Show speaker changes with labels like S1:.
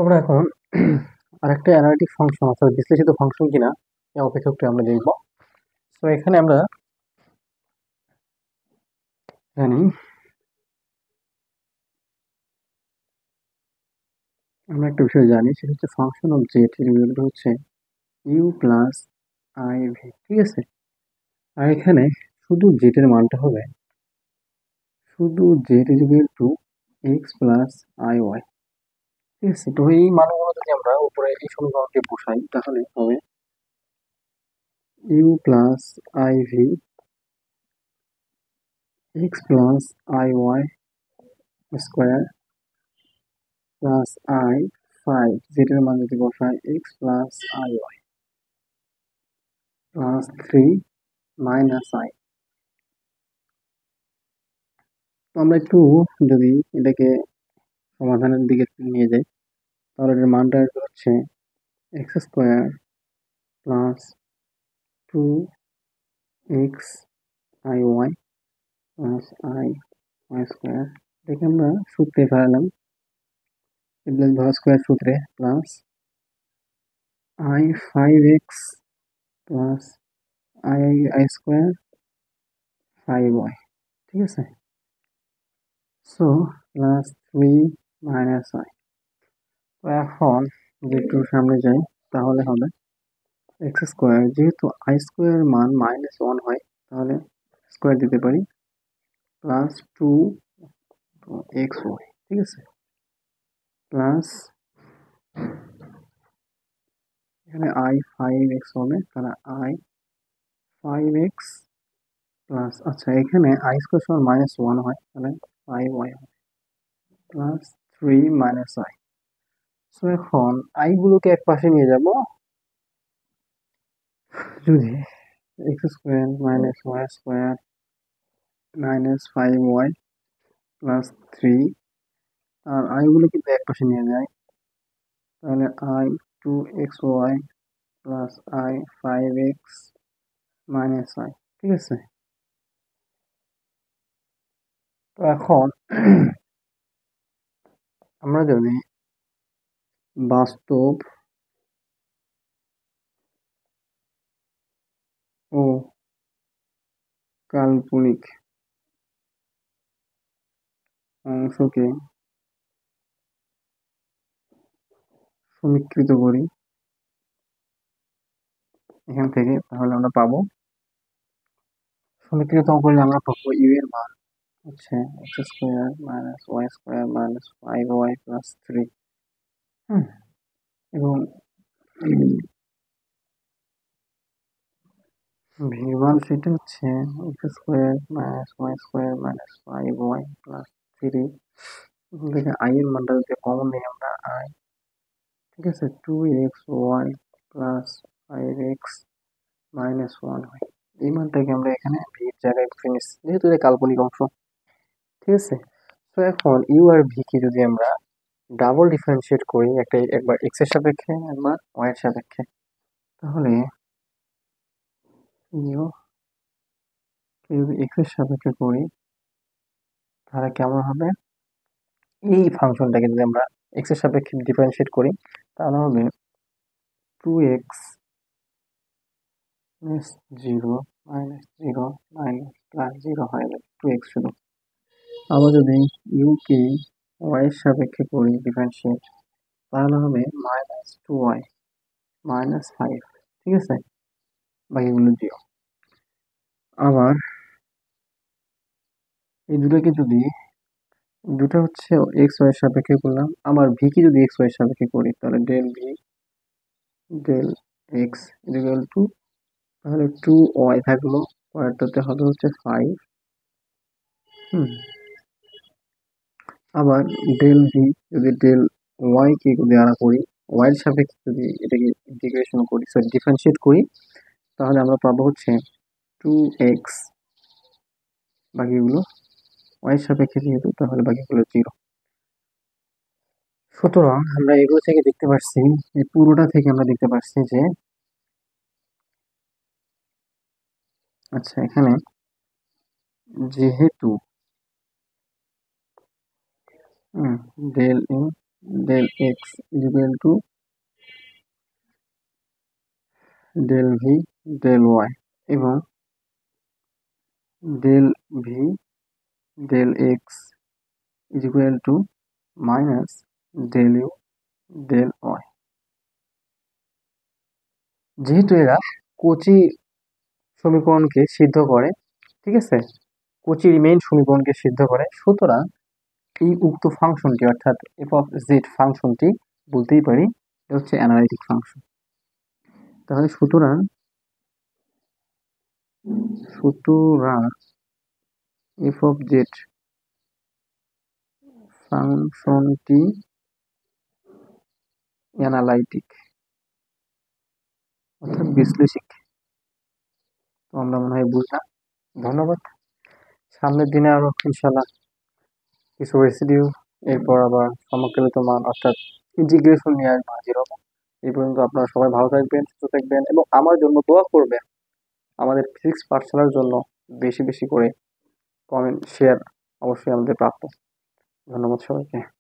S1: আমরা এখন আরেকটা অ্যানালিটিক ফাংশন অর্থাৎ বিশ্লেষিত ফাংশন কিনা এই অপেক্ষকটি আমরা দেখব। তো এখানে আমরা জানি আমরা একটা বিষয় জানি, সেটা হচ্ছে ফাংশন অফ জেড এর রিলেটেড হচ্ছে ইউ প্লাস আই ভি। ঠিক আছে, আর এখানে শুধু জেড এর মানটা হবে শুধু Z is equal to X plus I Y. ঠিক আছে, তো এই মানগুলো যদি আমরা উপরে এই সমীকরণটি বসাই তাহলে হবে U plus I V X plus I Y square plus I five, যেটার মান যদি বসাই X plus I Y plus three minus I. তো আমরা একটু যদি এটাকে সমাধানের দিকে নিয়ে যাই তাহলে এটার মানটা হচ্ছে X square plus two X I Y plus I Y square. এটাকে আমরা সূত্রে ফেলালাম প্লাস ভর স্কোয়ার সূত্রে plus I five X plus I I square five Y. ঠিক আছে, so plus three minus I. তো এখন যদি একটু সামনে যাই তাহলে হবে এক্স স্কোয়ার, যেহেতু আই স্কোয়ার মান মাইনাস ওয়ান হয় তাহলে স্কোয়ার দিতে পারি প্লাস টু এক্স ওয়াই। ঠিক আছে, প্লাস এখানে আই ফাইভ এক্স হবে তাহলে আই ফাইভ এক্স প্লাস, আচ্ছা এখানে আই স্কোয়ার সমান মাইনাস ওয়ান হয় তাহলে ফাইভ ওয়াই হবে plus three minus i. So এখন আইগুলোকে এক পাশে নিয়ে যাব, যদি x square minus Y square minus five Y plus three, আর আইগুলো কিন্তু এক পাশে নিয়ে যায় তাহলে i two x y plus I five x minus i. ঠিক আছে, তো এখন আমরা যদি বাস্তব ও কাল্পনিক অংশকে সমীকৃত করি এখান থেকে, তাহলে আমরা পাবো, সমীকৃত করলে আমরা পাবো ইউ এর মান হচ্ছে X square minus Y square minus five Y plus three. এবং ভি ওয়ান সেটা হচ্ছে X square minus Y square minus five Y plus three. এখান থেকে আই এর মানটা যদি কমন নিই আমরা আই, ঠিক আছে, two x y plus five x minus one হয়। এই মানটাকে আমরা এখানে ভির জায়গায় বসে নিচ্ছি যেহেতু এটা কাল্পনিক অংশ। ঠিক আছে, তো এখন ইউ আর ভি কে যদি আমরা ডাবল ডিফারেন্সিয়েট করি, একবার এক্স এর সাপেক্ষে একবার ওয়াই এর সাপেক্ষে, তাহলে ইউ কে যদি এক্স এর সাপেক্ষে করি তাহলে কেমন হবে, এই ফাংশনটাকে যদি আমরা এক্স এর সাপেক্ষে ডিফারেন্সিয়েট করি তাহলে হবে two x zero minus zero minus plus zero হয়ে যাবে টু এক্স শুধু। আবার যদি ইউ কে ওয়াই এর সাপেক্ষে করি ডিফারেন্সিয়েট তাহলে হবে minus two y minus five. ঠিক আছে, বাকিগুলো জিরো। আবার এই দুটোকে যদি, দুটো হচ্ছে এক্স ওয়াই এর সাপেক্ষে করলাম, আবার ভি কে যদি এক্স ওয়াই এর সাপেক্ষে করি তাহলে del v del x equal to, তাহলে টু ওয়াই থাকলো, পরেরটাতে হবে হচ্ছে ফাইভ। আবার ডেল ভি যদি ডেল ওয়াই কে যদি আনা করি, ওয়াই এর সাপেক্ষে যদি এটাকে ইন্টিগ্রেশন করি সরি ডিফারেন্সিয়েট করি তাহলে আমরা পাবো হচ্ছে টু এক্স, বাকিগুলো ওয়াই এর সাপেক্ষে যেহেতু তাহলে বাকিগুলো জিরো। সুতরাং আমরা এগুলো থেকে দেখতে পাচ্ছি, এই পুরোটা থেকে আমরা দেখতে পাচ্ছি যে আচ্ছা এখানে যেহেতু del u del x is equal to del v del y এবং del v del x is equal to minus del u del y। যেহেতু এরা কচি সমীকরণকে সিদ্ধ করে, ঠিক আছে, কচি রিমেইন সমীকরণকে সিদ্ধ করে, সুতরাং এই উক্ত ফাংশনটি অর্থাৎ এফ অফ জেড ফাংশনটি বলতেই পারি এটা হচ্ছে অ্যানালাইটিক ফাংশন। তাহলে সুতরাং এফ অফ জেড ফাংশনটি অ্যানালাইটিক অর্থাৎ বিশ্লেষিক। তো আমরা মনে হয় বুঝলাম। ধন্যবাদ। সামনের দিনে আরো ইনশাল্লাহ কিছু রেসিডিউ, এরপর আবার সমকালিত মান অর্থাৎ ইন্টিগ্রেশন নিয়ে আসবো, হাজির হবো। এই পর্যন্ত আপনারা সবাই ভালো থাকবেন, সুস্থ থাকবেন এবং আমার জন্য দোয়া করবেন। আমাদের ফিজিক্স পাঠশালার জন্য বেশি বেশি করে কমেন্ট শেয়ার অবশ্যই আমাদের প্রাপ্য। ধন্যবাদ সবাইকে।